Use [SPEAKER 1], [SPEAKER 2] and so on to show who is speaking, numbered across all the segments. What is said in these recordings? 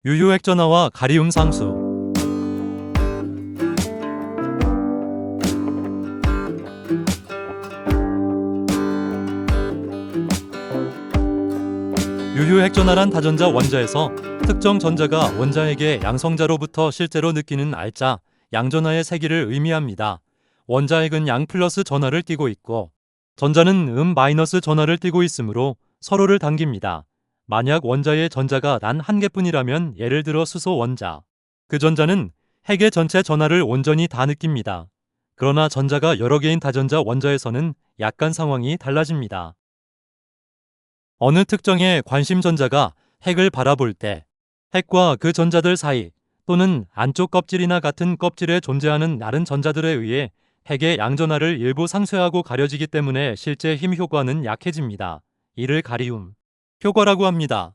[SPEAKER 1] 유효액전화와 가리움 상수. 유효액전화란 다전자 원자에서 특정 전자가 원자에게 양성자로부터 실제로 느끼는 알자, 양전하의 세기를 의미합니다. 원자핵은 양 플러스 전하를 띠고 있고 전자는 마이너스 전하를 띠고 있으므로 서로를 당깁니다. 만약 원자의 전자가 단 한 개뿐이라면 예를 들어 수소 원자. 그 전자는 핵의 전체 전하를 온전히 다 느낍니다. 그러나 전자가 여러 개인 다전자 원자에서는 약간 상황이 달라집니다. 어느 특정의 관심 전자가 핵을 바라볼 때 핵과 그 전자들 사이 또는 안쪽 껍질이나 같은 껍질에 존재하는 다른 전자들에 의해 핵의 양전하를 일부 상쇄하고 가려지기 때문에 실제 힘 효과는 약해집니다. 이를 가리움 효과라고 합니다.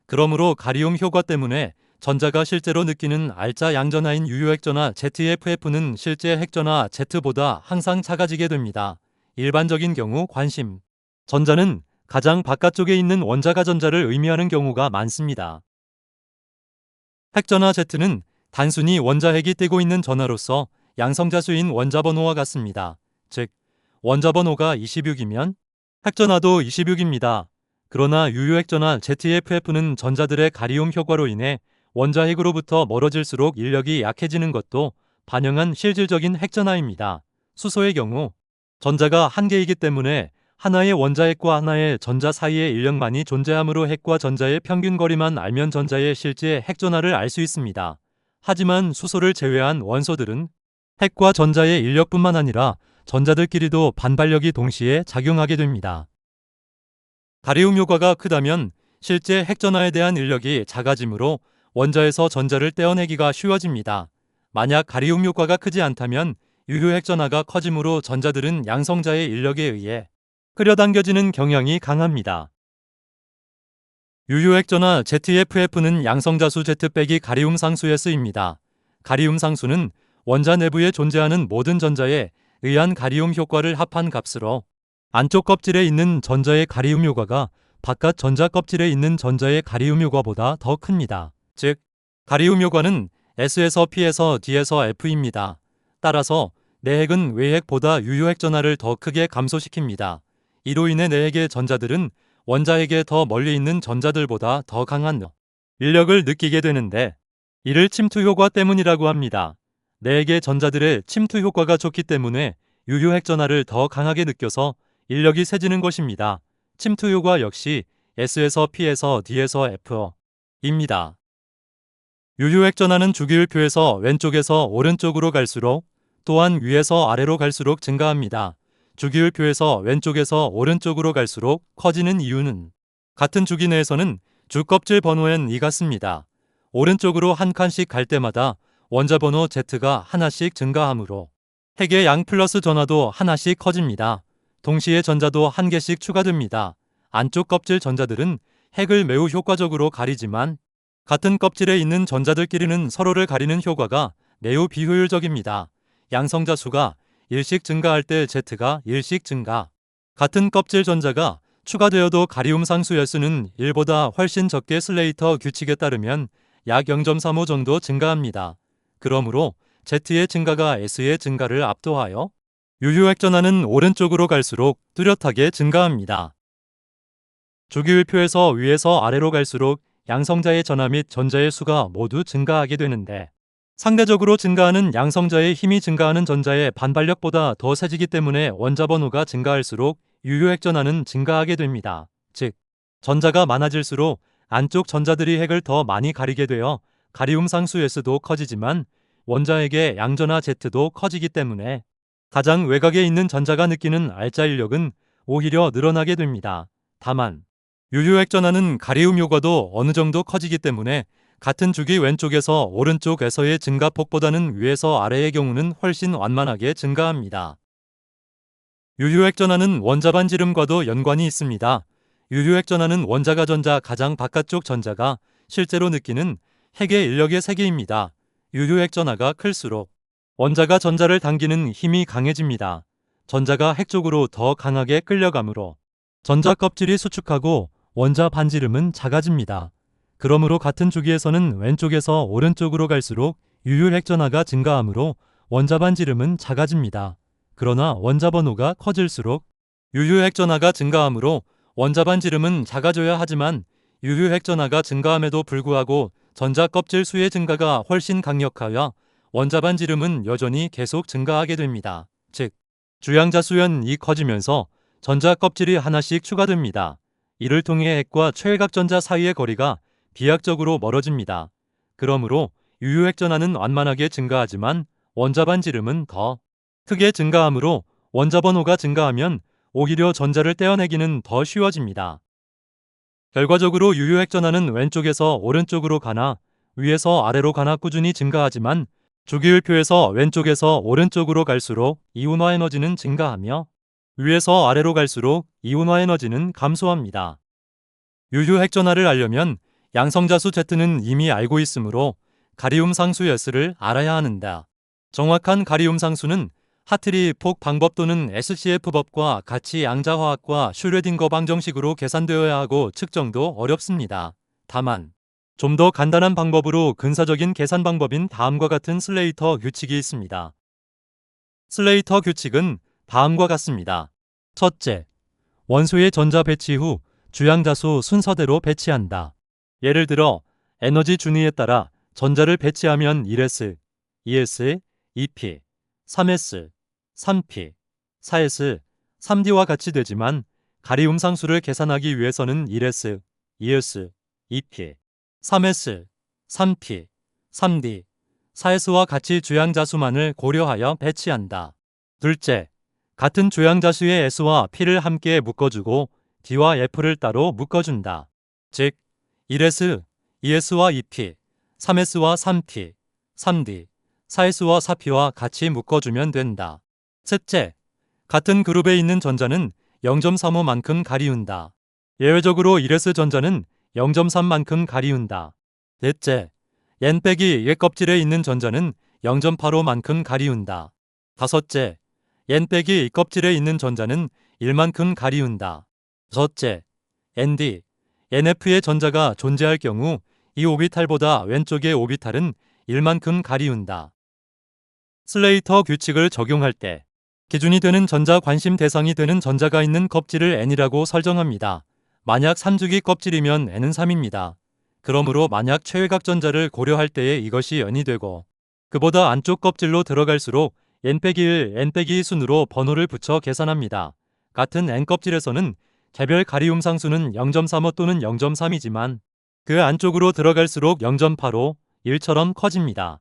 [SPEAKER 1] 그러므로 가리움 효과 때문에 전자가 실제로 느끼는 알자 양전하인 유효액전하 ZFF는 실제 핵전하 Z보다 항상 작아지게 됩니다. 일반적인 경우 관심 전자는 가장 바깥쪽에 있는 원자가 전자를 의미하는 경우가 많습니다. 핵전하 Z는 단순히 원자핵이 떼고 있는 전하로서 양성자수인 원자번호와 같습니다. 즉, 원자번호가 26이면 핵전하도 26입니다. 그러나 유효액전하 ZFF는 전자들의 가리움 효과로 인해 원자핵으로부터 멀어질수록 인력이 약해지는 것도 반영한 실질적인 핵전하입니다. 수소의 경우 전자가 한 개이기 때문에 하나의 원자핵과 하나의 전자 사이의 인력만이 존재하므로 핵과 전자의 평균 거리만 알면 전자의 실제 핵전하를 알 수 있습니다. 하지만 수소를 제외한 원소들은 핵과 전자의 인력뿐만 아니라 전자들끼리도 반발력이 동시에 작용하게 됩니다. 가리움 효과가 크다면 실제 핵전하에 대한 인력이 작아지므로 원자에서 전자를 떼어내기가 쉬워집니다. 만약 가리움 효과가 크지 않다면 유효핵전하가 커지므로 전자들은 양성자의 인력에 의해 끌어당겨지는 경향이 강합니다. 유효액전하 ZFF는 양성자수 Z 빼기 가리움 상수에 쓰입니다. 가리움 상수는 원자 내부에 존재하는 모든 전자에 의한 가리움 효과를 합한 값으로 안쪽 껍질에 있는 전자의 가리움 효과가 바깥 전자 껍질에 있는 전자의 가리움 효과보다 더 큽니다. 즉, 가리움 효과는 S에서 P에서 D에서 F입니다. 따라서 내핵은 외핵보다 유효액전하를 더 크게 감소시킵니다. 이로 인해 내핵의 전자들은 원자핵에 더 멀리 있는 전자들보다 더 강한 인력을 느끼게 되는데 이를 침투 효과 때문이라고 합니다. 내핵의 전자들의 침투 효과가 좋기 때문에 유효핵전하를 더 강하게 느껴서 인력이 세지는 것입니다. 침투 효과 역시 S에서 P에서 D에서 F입니다. 유효액전하는 주기율표에서 왼쪽에서 오른쪽으로 갈수록 또한 위에서 아래로 갈수록 증가합니다. 주기율표에서 왼쪽에서 오른쪽으로 갈수록 커지는 이유는 같은 주기 내에서는 주껍질 번호엔 같습니다. 오른쪽으로 한 칸씩 갈 때마다 원자번호 Z가 하나씩 증가하므로 핵의 양 플러스 전하도 하나씩 커집니다. 동시에 전자도 한 개씩 추가됩니다. 안쪽 껍질 전자들은 핵을 매우 효과적으로 가리지만 같은 껍질에 있는 전자들끼리는 서로를 가리는 효과가 매우 비효율적입니다. 양성자 수가 1씩 증가할 때 Z가 1씩 증가. 같은 껍질 전자가 추가되어도 가리움 상수 S는 1보다 훨씬 적게 슬레이터 규칙에 따르면 약 0.35 정도 증가합니다. 그러므로 Z의 증가가 S의 증가를 압도하여 유효액전하는 오른쪽으로 갈수록 뚜렷하게 증가합니다. 주기율표에서 위에서 아래로 갈수록 양성자의 전하 및 전자의 수가 모두 증가하게 되는데 상대적으로 증가하는 양성자의 힘이 증가하는 전자의 반발력보다 더 세지기 때문에 원자번호가 증가할수록 유효액전하는 증가하게 됩니다. 즉, 전자가 많아질수록 안쪽 전자들이 핵을 더 많이 가리게 되어 가리움 상수 S도 커지지만 원자핵의 양전하 Z도 커지기 때문에 가장 외곽에 있는 전자가 느끼는 알자 인력은 오히려 늘어나게 됩니다. 다만 유효액전하는 가리움 효과도 어느 정도 커지기 때문에 같은 주기 왼쪽에서 오른쪽에서의 증가폭보다는 위에서 아래의 경우는 훨씬 완만하게 증가합니다. 유효액전하는 원자반지름과도 연관이 있습니다. 유효액전하는 원자가 전자 가장 바깥쪽 전자가 실제로 느끼는 핵의 인력의 세기입니다. 유효액전하가 클수록 원자가 전자를 당기는 힘이 강해집니다. 전자가 핵 쪽으로 더 강하게 끌려가므로 전자 껍질이 수축하고 원자 반지름은 작아집니다. 그러므로 같은 주기에서는 왼쪽에서 오른쪽으로 갈수록 유효핵전하가 증가하므로 원자반지름은 작아집니다. 그러나 원자번호가 커질수록 유효핵전하가 증가하므로 원자반지름은 작아져야 하지만 유효핵전하가 증가함에도 불구하고 전자 껍질 수의 증가가 훨씬 강력하여 원자반지름은 여전히 계속 증가하게 됩니다. 즉, 주양자수연이 커지면서 전자 껍질이 하나씩 추가됩니다. 이를 통해 핵과 최외곽전자 사이의 거리가 비약적으로 멀어집니다. 그러므로 유효핵전하는 완만하게 증가하지만 원자반지름은 더 크게 증가하므로 원자번호가 증가하면 오히려 전자를 떼어내기는 더 쉬워집니다. 결과적으로 유효핵전하는 왼쪽에서 오른쪽으로 가나 위에서 아래로 가나 꾸준히 증가하지만 주기율표에서 왼쪽에서 오른쪽으로 갈수록 이온화 에너지는 증가하며 위에서 아래로 갈수록 이온화 에너지는 감소합니다. 유효핵전하를 알려면 양성자수 Z는 이미 알고 있으므로 가리움 상수 S를 알아야 하는다. 정확한 가리움 상수는 하트리 폭 방법 또는 SCF법과 같이 양자화학과 슈레딩거 방정식으로 계산되어야 하고 측정도 어렵습니다. 다만 좀 더 간단한 방법으로 근사적인 계산 방법인 다음과 같은 슬레이터 규칙이 있습니다. 슬레이터 규칙은 다음과 같습니다. 첫째, 원소의 전자 배치 후 주양자수 순서대로 배치한다. 예를 들어 에너지 준위에 따라 전자를 배치하면 1s, 2s, 2p, 3s, 3p, 4s, 3d와 같이 되지만 가리움 상수를 계산하기 위해서는 1s, 2s, 2p, 3s, 3p, 3d, 4s와 같이 주양자수만을 고려하여 배치한다. 둘째, 같은 주양자수의 s와 p를 함께 묶어주고 d와 f를 따로 묶어준다. 즉, 1s, 2s와 2p, 3s와 3p, 3d, 4s와 4p와 같이 묶어주면 된다. 셋째, 같은 그룹에 있는 전자는 0.35만큼 가리운다. 예외적으로 1s 전자는 0.3만큼 가리운다. 넷째, N-1 껍질에 있는 전자는 0.85만큼 가리운다. 다섯째, N-2 껍질에 있는 전자는 1만큼 가리운다. 여섯째, ND, NF의 전자가 존재할 경우 이 오비탈보다 왼쪽의 오비탈은 1만큼 가리운다. 슬레이터 규칙을 적용할 때 기준이 되는 전자 관심 대상이 되는 전자가 있는 껍질을 N이라고 설정합니다. 만약 3주기 껍질이면 N은 3입니다. 그러므로 만약 최외곽 전자를 고려할 때에 이것이 N이 되고 그보다 안쪽 껍질로 들어갈수록 N-1, N-2 순으로 번호를 붙여 계산합니다. 같은 N껍질에서는 개별 가리움 상수는 0.35 또는 0.3이지만 그 안쪽으로 들어갈수록 0.85, 1처럼 커집니다.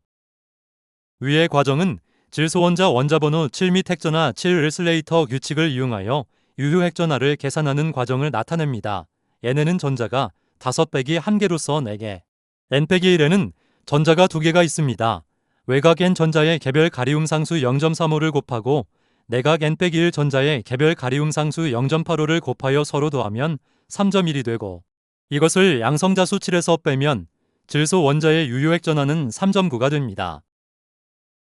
[SPEAKER 1] 위의 과정은 질소원자 원자번호 7 및 핵전하 7을 슬레이터 규칙을 이용하여 유효핵전하를 계산하는 과정을 나타냅니다. N에는 전자가 5빼기 1개로서 4개, N-1에는 전자가 2개가 있습니다. 외곽 N 전자의 개별 가리움 상수 0.35를 곱하고 내각 N-1 전자의 개별 가리움 상수 0.85를 곱하여 서로 더하면 3.1이 되고 이것을 양성자수 7에서 빼면 질소 원자의 유효핵전하는 3.9가 됩니다.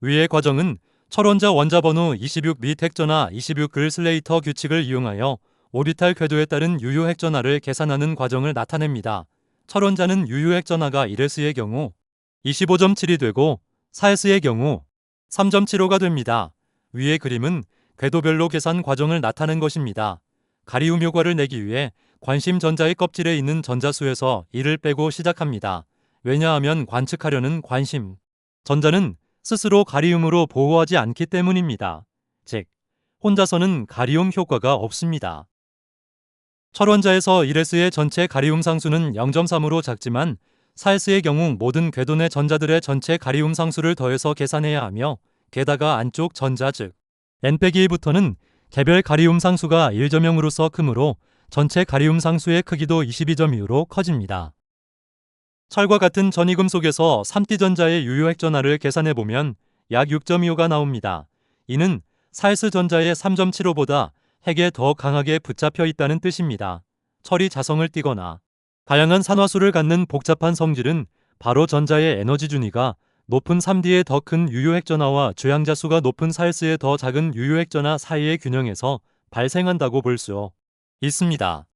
[SPEAKER 1] 위의 과정은 철원자 원자번호 26 및 핵전하 26글 슬레이터 규칙을 이용하여 오비탈 궤도에 따른 유효핵전하를 계산하는 과정을 나타냅니다. 철원자는 유효핵전하가 1s의 경우 25.7이 되고 4s의 경우 3.75가 됩니다. 위의 그림은 궤도별로 계산 과정을 나타낸 것입니다. 가리움 효과를 내기 위해 관심 전자의 껍질에 있는 전자수에서 1을 빼고 시작합니다. 왜냐하면 관측하려는 관심 전자는 스스로 가리움으로 보호하지 않기 때문입니다. 즉, 혼자서는 가리움 효과가 없습니다. 철원자에서 1s의 전체 가리움 상수는 0.3으로 작지만 4s의 경우 모든 궤도 내 전자들의 전체 가리움 상수를 더해서 계산해야 하며 게다가 안쪽 전자 즉 N-1부터는 개별 가리움 상수가 1.0으로서 크므로 전체 가리움 상수의 크기도 22.2로 커집니다. 철과 같은 전이금속에서 3D 전자의 유효핵전하를 계산해보면 약 6.25가 나옵니다. 이는 4s 전자의 3.75보다 핵에 더 강하게 붙잡혀 있다는 뜻입니다. 철이 자성을 띠거나 다양한 산화수를 갖는 복잡한 성질은 바로 전자의 에너지 준위가 높은 3D의 더 큰 유효핵전하와 주양자수가 높은 4s의 더 작은 유효핵전하 사이의 균형에서 발생한다고 볼 수 있습니다.